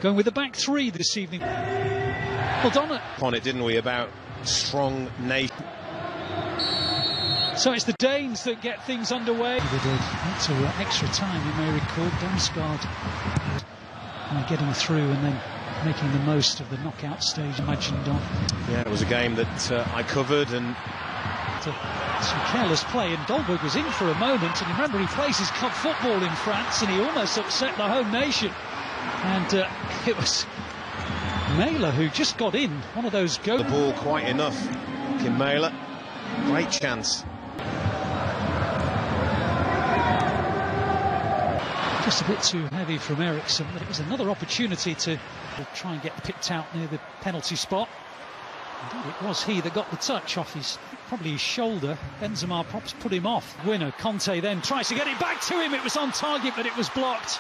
Going with the back three this evening. Well done upon it, didn't we, about strong nation. So it's the Danes that get things underway. They did. That's extra time, you may recall. Damsgaard getting through and then making the most of the knockout stage imagined on. Yeah, it was a game that I covered, and some careless play, and Dolberg was in for a moment, and remember he plays his club football in France and he almost upset the home nation, and it was Mailer who just got in, one of those go the ball quite enough. Kim Mailer, great chance. Just a bit too heavy from Eriksson, but it was another opportunity to try and get picked out near the penalty spot. Indeed, it was he that got the touch off probably his shoulder. Benzema perhaps put him off. Winner, Conte then tries to get it back to him. It was on target, but it was blocked.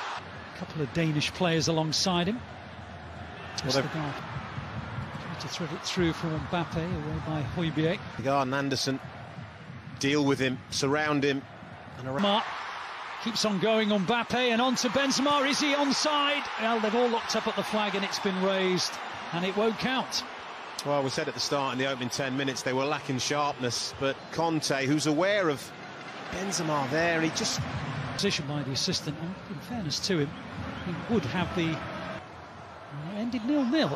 A couple of Danish players alongside him. Tried to thread it through for Mbappe, away by Højbjerg. Ødegaard and Anderson deal with him, surround him. And Mark keeps on going on Mbappe and on to Benzema. Is he onside? Well, they've all looked up at the flag and it's been raised, and it won't count. Well, we said at the start, in the opening 10 minutes, they were lacking sharpness, but Conte, who's aware of Benzema there, he just... Position by the assistant, and in fairness to him, he would have the... ended 0-0.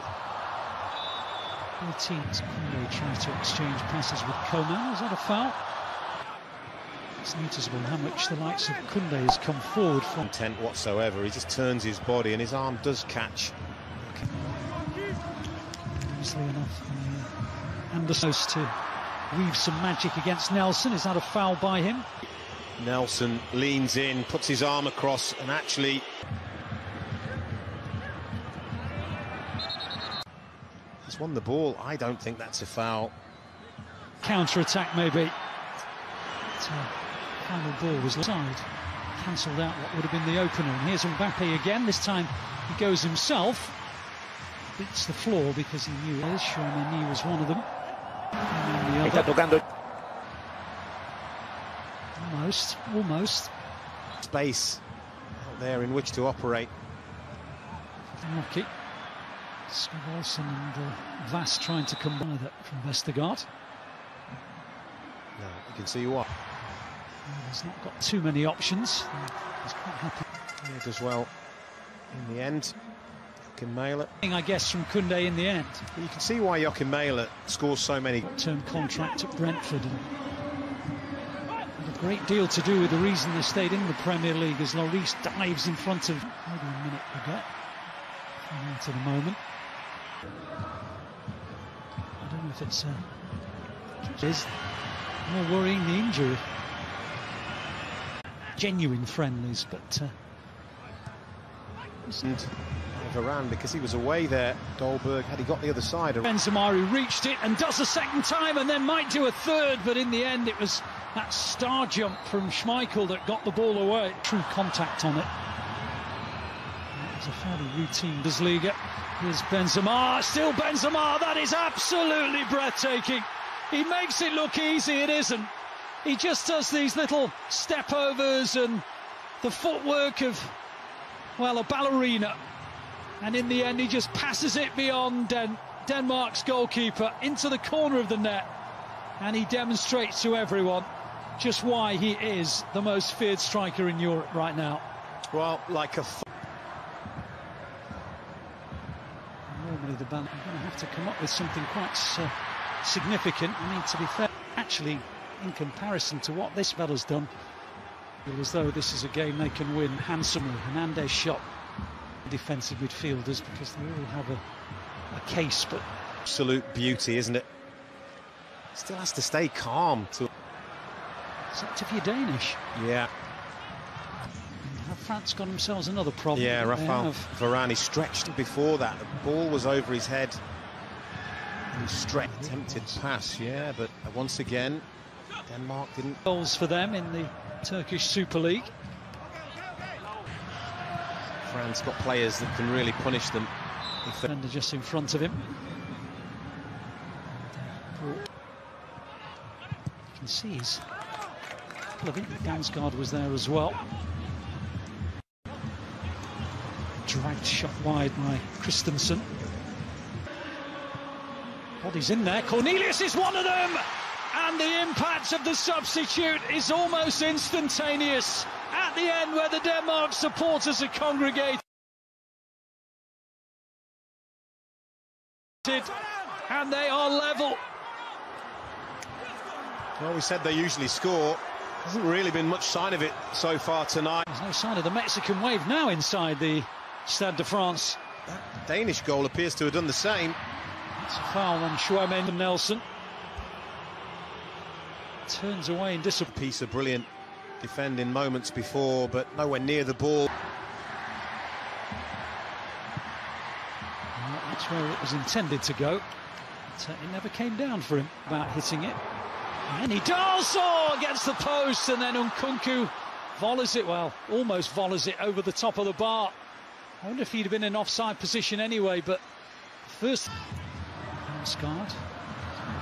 Both teams try to exchange passes with Coman. Is that a foul? It's noticeable how much the likes of Koundé has come forward from... intent whatsoever. He just turns his body and his arm does catch. Easily enough, Anderson to weave some magic against Nelson. Is that a foul by him? Nelson leans in, puts his arm across, and actually... he's won the ball. I don't think that's a foul. Counter-attack maybe. Final ball was side. Cancelled out what would have been the opener. And here's Mbappe again. This time he goes himself. Beats the floor because he knew it. Chouameni was one of them. And the other. Almost. Space out there in which to operate. Rocky. Olsen and Vass trying to come by that from Vestergaard. No, you can see why. He's not got too many options. He's quite happy. He does well in the end. Joachim Mailer, I guess, from Koundé in the end. You can see why Joachim Mailer scores so many. Term contract at Brentford, and had a great deal to do with the reason they stayed in the Premier League, as Lloris dives in front of... maybe a minute we got to the moment. I don't know if it's more worrying the injury. Genuine friendlies, but Varane, because he was away there. Dolberg, had he got the other side, Benzema reached it and does a second time and then might do a third, but in the end it was that star jump from Schmeichel that got the ball away. True contact on it. It was a fairly routine Bundesliga. Here's Benzema, still Benzema. That is absolutely breathtaking. He makes it look easy, it isn't. He just does these little step overs and the footwork of, well, a ballerina. And in the end, he just passes it beyond Denmark's goalkeeper into the corner of the net. And he demonstrates to everyone just why he is the most feared striker in Europe right now. Well, like a... normally the band are going to have to come up with something quite significant. I mean, to be fair, actually, in comparison to what this fella's done, it was as though this is a game they can win handsomely. Hernandez shot defensive midfielders because they all have a case, but absolute beauty, isn't it? Still has to stay calm. It's up if you're Danish. Yeah. Have France got themselves another problem? Yeah, Rafael Varane, he stretched before that. The ball was over his head. And stretched, attempted pass, yeah, but once again, Denmark didn't. Goals for them in the Turkish Super League. France got players that can really punish them. Defender just in front of him. You can see he's... Damsgaard was there as well. dragged shot wide by Christensen. Body's in there. Cornelius is one of them, and the impact of the substitute is almost instantaneous at the end, where the Denmark supporters are congregated, and they are level. Well, we said they usually score. Hasn't really been much sign of it so far tonight. There's no sign of the Mexican wave now inside the Stade de France. That Danish goal appears to have done the same. It's a foul on Chouameni. Nelson turns away in disappointment. Piece of brilliant defending moments before, but nowhere near the ball. Well, that's where it was intended to go. But it never came down for him about hitting it. And he does! Oh, against the post, and then Nkunku volleys it, well, almost volleys it over the top of the bar. I wonder if he'd have been in offside position anyway, but first... Scarred.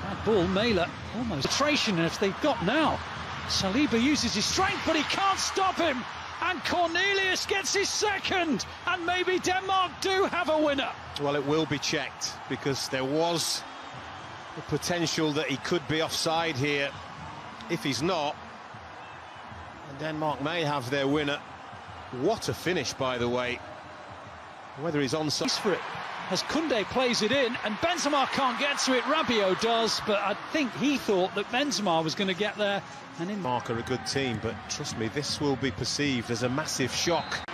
Bad ball, Mailer, almost concentration if they've got now. Saliba uses his strength, but he can't stop him. And Cornelius gets his second, and maybe Denmark do have a winner. Well, it will be checked, because there was the potential that he could be offside here. If he's not, Denmark may have their winner. What a finish, by the way. Whether he's onside for it, as Koundé plays it in, and Benzema can't get to it. Rabiot does, but I think he thought that Benzema was going to get there. And in Denmark are a good team, but trust me, this will be perceived as a massive shock.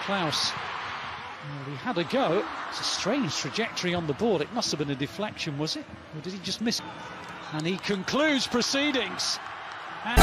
Klaus, well, he had a go. It's a strange trajectory on the board. It must have been a deflection, was it? Or did he just miss it? And he concludes proceedings. And